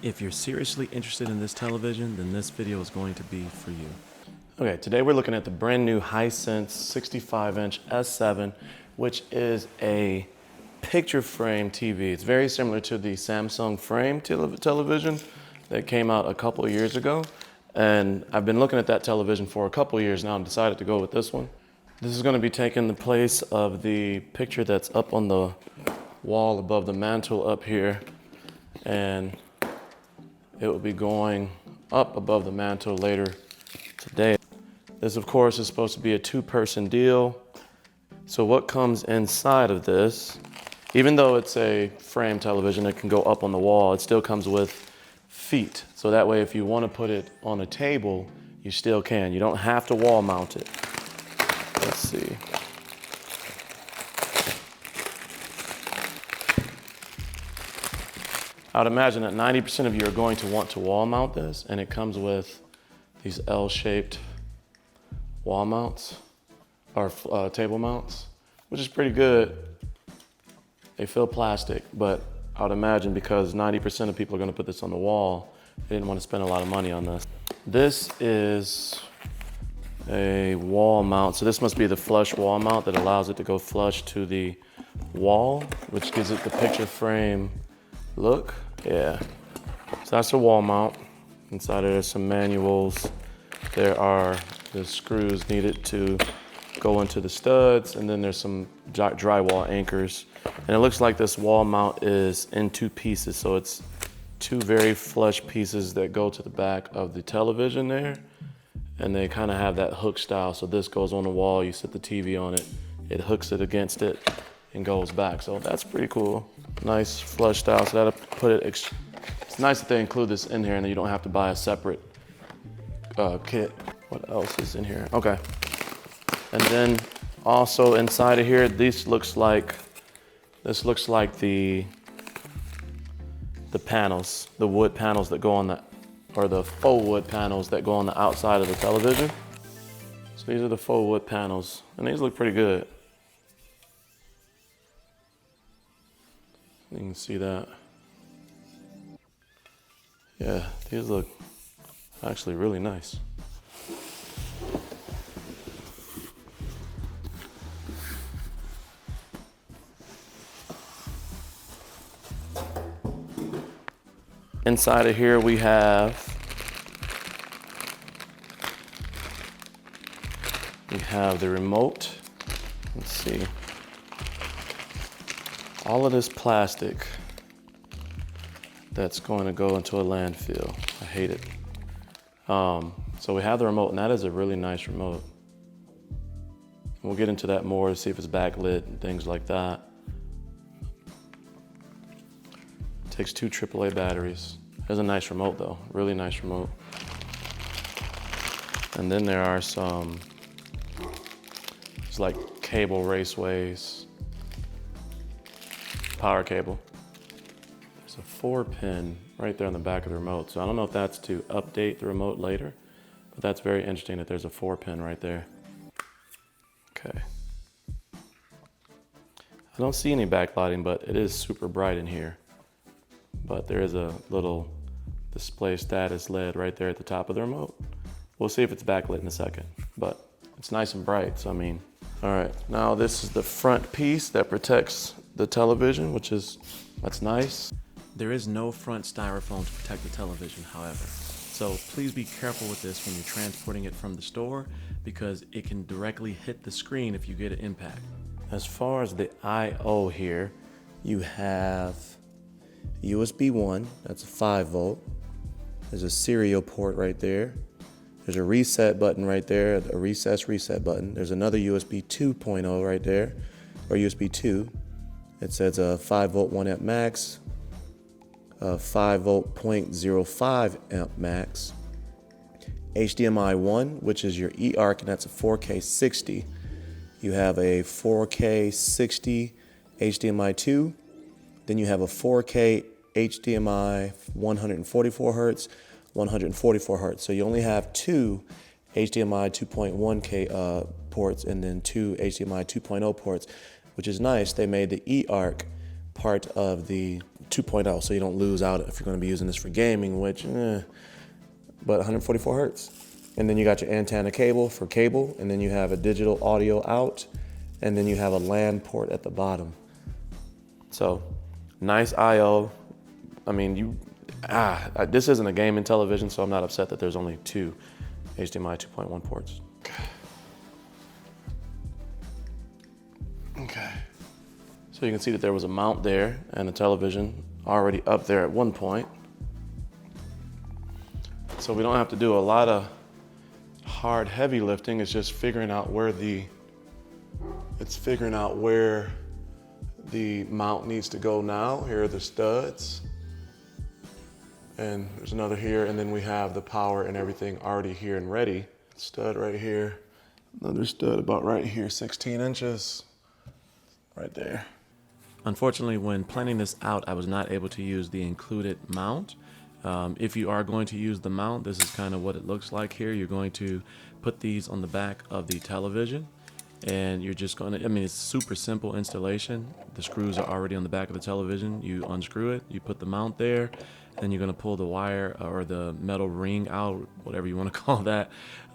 If you're seriously interested in this television, then this video is going to be for you. Okay, today we're looking at the brand new Hisense 65-inch S7, which is a picture frame TV. It's very similar to the Samsung frame television that came out a couple of years ago. And I've been looking at that television for a couple of years now and decided to go with this one. This is going to be taking the place of the picture that's up on the wall above the mantle up here. And it will be going up above the mantle later today. This, of course, is supposed to be a two-person deal. So what comes inside of this, even though it's a frame television, it can go up on the wall, it still comes with feet. So that way, if you want to put it on a table, you still can. You don't have to wall mount it. Let's see. I would imagine that 90% of you are going to want to wall mount this, and it comes with these L-shaped wall mounts, or table mounts, which is pretty good. They feel plastic, but I would imagine because 90% of people are gonna put this on the wall, they didn't want to spend a lot of money on this. This is a wall mount. So this must be the flush wall mount that allows it to go flush to the wall, which gives it the picture frame look. Yeah, so that's the wall mount. Inside there's some manuals. There are the screws needed to go into the studs, and then there's some drywall anchors. And it looks like this wall mount is in two pieces. So it's two very flush pieces that go to the back of the television there. And they kind of have that hook style. So this goes on the wall, you set the TV on it, it hooks it against it and goes back. So that's pretty cool. Nice flush style. So that'll put it, it's nice that they include this in here and you don't have to buy a separate kit. What else is in here? Okay. And then also inside of here, this looks like the panels, the wood panels that go on the, or the faux wood panels that go on the outside of the television. So these are the faux wood panels, and these look pretty good. You can see that. Yeah, these look actually really nice. Inside of here we have the remote. Let's see. All of this plastic that's going to go into a landfill. I hate it. So we have the remote, and that is a really nice remote. We'll get into that more to see if it's backlit and things like that. Takes two AAA batteries. There's a nice remote though, really nice remote. And then there are some, it's like cable raceways, power cable. There's a 4-pin right there on the back of the remote. So I don't know if that's to update the remote later, but that's very interesting that there's a 4-pin right there. Okay. I don't see any backlighting, but it is super bright in here. But there is a little display status LED right there at the top of the remote. We'll see if it's backlit in a second, but it's nice and bright, so I mean. All right, now this is the front piece that protects the television, that's nice. There is no front styrofoam to protect the television, however. So please be careful with this when you're transporting it from the store, because it can directly hit the screen if you get an impact. As far as the I/O here, you have USB 1, that's a 5 volt. There's a serial port right there. There's a reset button right there, a recess reset button. There's another USB 2.0 right there, or USB 2. It says a 5 volt 1 amp max, a 5 volt 0.05 amp max. HDMI 1, which is your eARC, and that's a 4K 60. You have a 4K 60 HDMI 2. Then you have a 4K HDMI 144 hertz, 144 hertz. So you only have two HDMI 2.1K ports and then two HDMI 2.0 ports, which is nice. They made the eARC part of the 2.0, so you don't lose out if you're gonna be using this for gaming, which, but 144 hertz. And then you got your antenna cable for cable, and then you have a digital audio out, and then you have a LAN port at the bottom. So, nice I/O. I mean, this isn't a gaming television, so I'm not upset that there's only 2 HDMI 2.1 ports. Okay. So you can see that there was a mount there and a television already up there at one point. So we don't have to do a lot of hard, heavy lifting. It's just figuring out where the mount needs to go now. Here are the studs. And there's another here, and then we have the power and everything already here and ready. Stud right here, another stud about right here, 16 inches, right there. Unfortunately, when planning this out, I was not able to use the included mount. If you are going to use the mount, this is kind of what it looks like here. You're going to put these on the back of the television, and you're just going to, I mean, it's super simple installation. The screws are already on the back of the television. You unscrew it, you put the mount there, then you're going to pull the wire or the metal ring out, whatever you want to call that,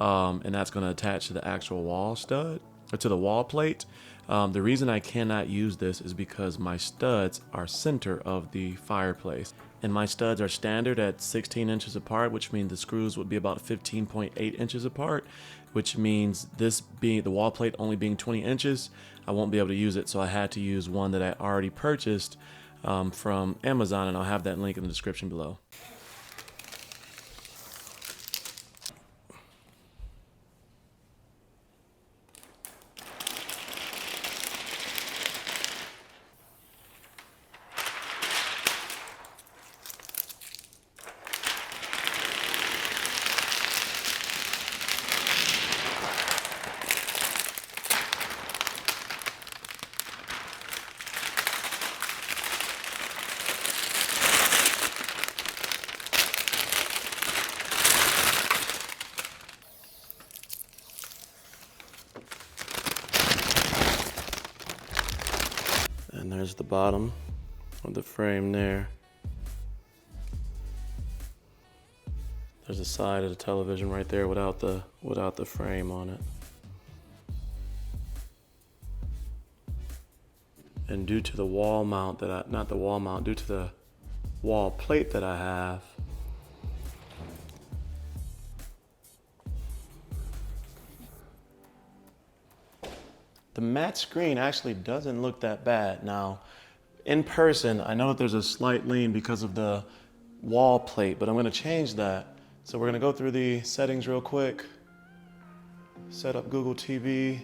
and that's going to attach to the actual wall stud, or to the wall plate. The reason I cannot use this is because my studs are center of the fireplace, and my studs are standard at 16 inches apart, which means the screws would be about 15.8 inches apart, which means this being the wall plate only being 20 inches, I won't be able to use it. So I had to use one that I already purchased from Amazon, and I'll have that link in the description below. And there's the bottom of the frame there. There's the side of the television right there without the frame on it. And due to the wall mount due to the wall plate that I have, the matte screen actually doesn't look that bad. Now, in person, I know that there's a slight lean because of the wall plate, but I'm gonna change that. So we're gonna go through the settings real quick. Set up Google TV.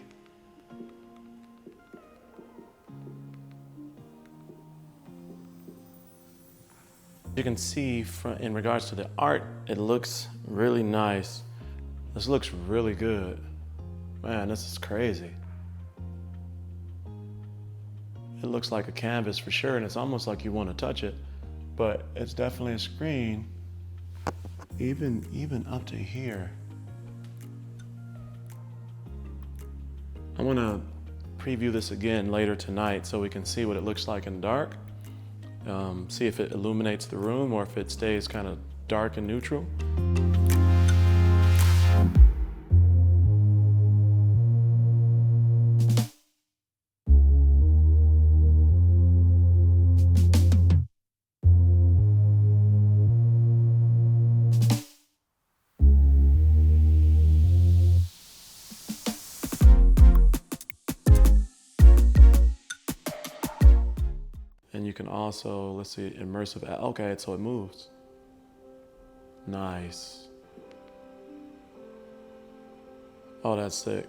You can see in regards to the art, it looks really nice. This looks really good. Man, this is crazy. It looks like a canvas for sure, and it's almost like you want to touch it, but it's definitely a screen, even up to here. I'm gonna preview this again later tonight so we can see what it looks like in dark. See if it illuminates the room or if it stays kind of dark and neutral. And you can also, let's see, immersive, okay, so it moves. Nice. Oh, that's sick.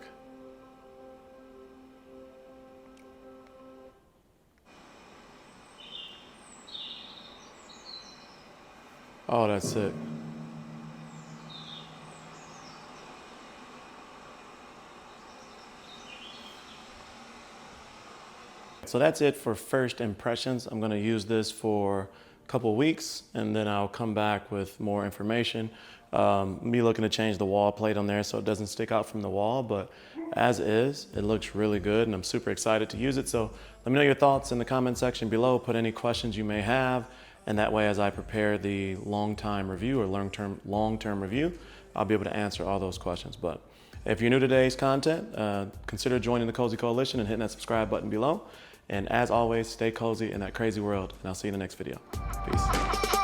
Oh, that's sick. So that's it for first impressions. I'm gonna use this for couple weeks, and then I'll come back with more information. Me looking to change the wall plate on there so it doesn't stick out from the wall, but as is, it looks really good, and I'm super excited to use it. So let me know your thoughts in the comment section below. Put any questions you may have, and that way as I prepare the long-term review, review, I'll be able to answer all those questions. But if you're new to today's content, consider joining the Cozy Coalition and hitting that subscribe button below. And as always, stay cozy in that crazy world, and I'll see you in the next video. Peace.